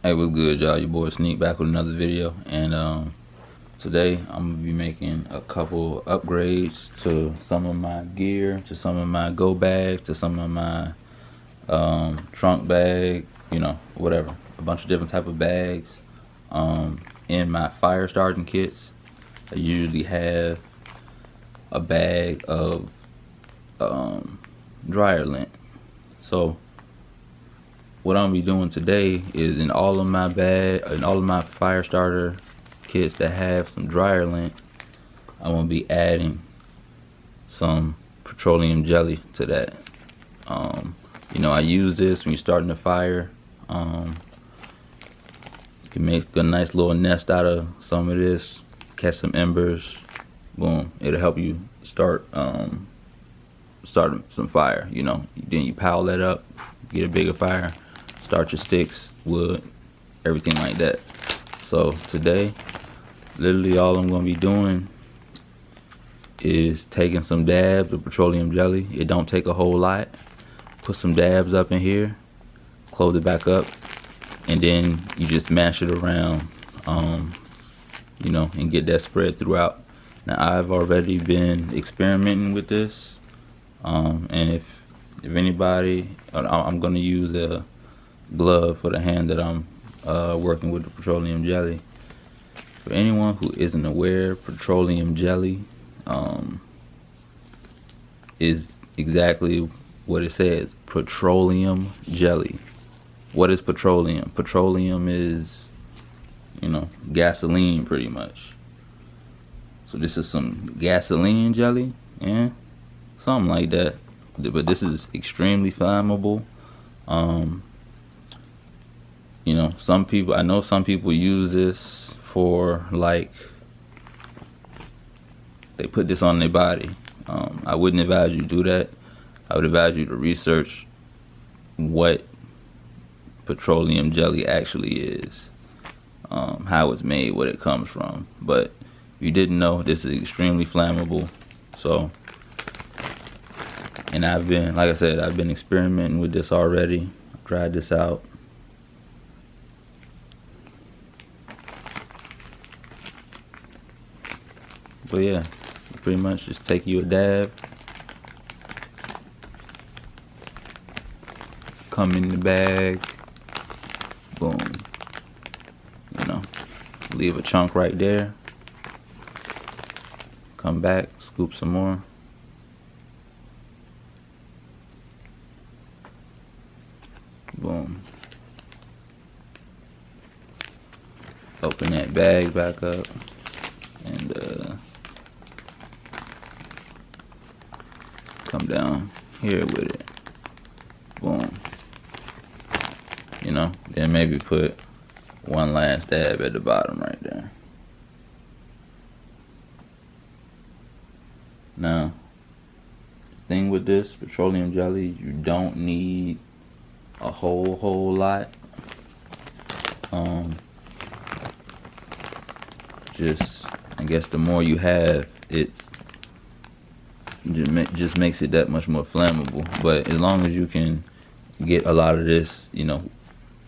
Hey, what's good, y'all? Your boy Sneak back with another video, and today I'm gonna be making a couple upgrades to some of my gear, to some of my go bags, to some of my trunk bag, whatever, a bunch of different type of bags. In my fire starting kits, I usually have a bag of dryer lint. So what I'm gonna be doing today is in all of my fire starter kits that have some dryer lint, I'm gonna be adding some petroleum jelly to that. I use this when you're starting a fire. You can make a nice little nest out of some of this, catch some embers, boom, it'll help you start some fire. Then you pile that up, get a bigger fire, start your sticks, wood, everything like that. So today, literally all I'm gonna be doing is taking some dabs of petroleum jelly. It don't take a whole lot. Put some dabs up in here, close it back up, and then you just mash it around, and get that spread throughout. Now I've already been experimenting with this, and if anybody, I'm gonna use a glove for the hand that I'm working with the petroleum jelly. For anyone who isn't aware, petroleum jelly is exactly what it says, petroleum jelly. What is petroleum? Petroleum is, gasoline pretty much. So this is some gasoline jelly, yeah, something like that. But this is extremely flammable. I know some people use this for, like, they put this on their body. I wouldn't advise you to do that. I would advise you to research what petroleum jelly actually is, how it's made, what it comes from. But if you didn't know, this is extremely flammable. So, and like I said, I've been experimenting with this already. I've tried this out. But yeah, pretty much just take you a dab, come in the bag, boom, leave a chunk right there, come back, scoop some more, boom, open that bag back up, and come down here with it, boom. Then maybe put one last dab at the bottom right there. Now, the thing with this petroleum jelly, you don't need a whole lot. I guess the more you have, it just makes it that much more flammable. But as long as you can get a lot of this,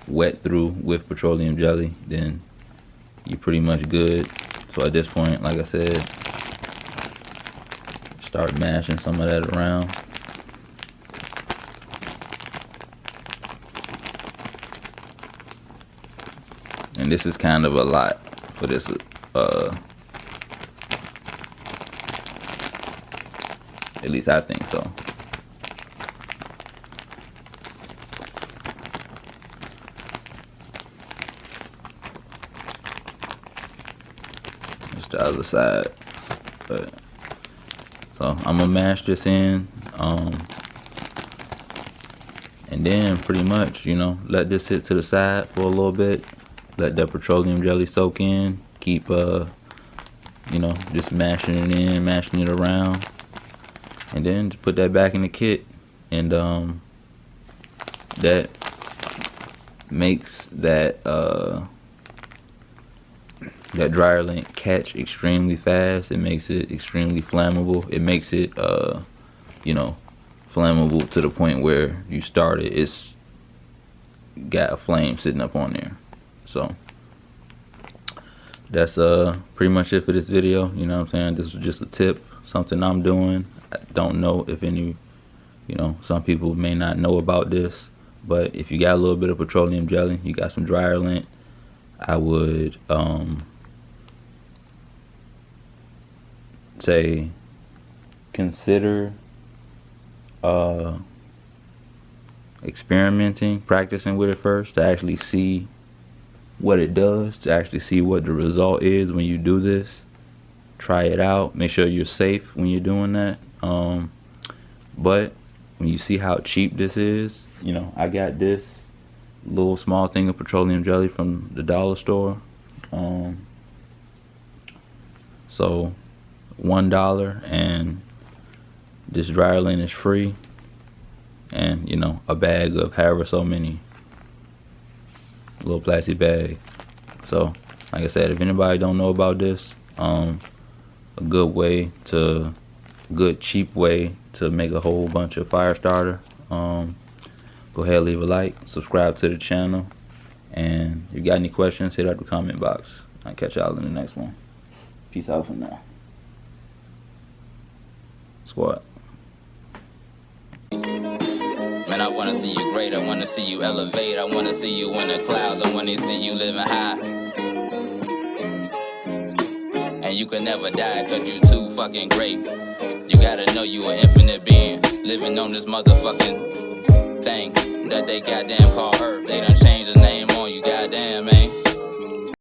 wet through with petroleum jelly, then you're pretty much good. So at this point, like I said, start mashing some of that around. And this is kind of a lot for this, at least I think so. It's the other side. So I'm gonna mash this in, and then pretty much, let this sit to the side for a little bit. Let that petroleum jelly soak in. Keep, just mashing it in, mashing it around, and then just put that back in the kit, and that makes that dryer lint catch extremely fast. It makes it extremely flammable. It makes it flammable to the point where you start it, it's got a flame sitting up on there. So that's pretty much it for this video. You know what I'm saying? This was just a tip, something I'm doing. I don't know if any, some people may not know about this, but if you got a little bit of petroleum jelly, you got some dryer lint, I would say consider experimenting, practicing with it first to actually see what it does, to actually see what the result is when you do this. Try it out. Make sure you're safe when you're doing that. But when you see how cheap this is, I got this little small thing of petroleum jelly from the dollar store. So $1, and this dryer lint is free, and a bag of however so many, little plastic bag. So like I said, if anybody don't know about this, a good cheap way to make a whole bunch of Firestarter, go ahead, leave a like, subscribe to the channel, and if you got any questions, hit up the comment box. I'll catch y'all in the next one. Peace out for now. Squad. Man, I wanna see you great, I wanna see you elevate, I wanna see you in the clouds, I wanna see you living high. And you can never die, cause you too fucking great. You gotta know you an infinite being, living on this motherfucking thing that they goddamn call Earth. They done changed the name on you, goddamn, man.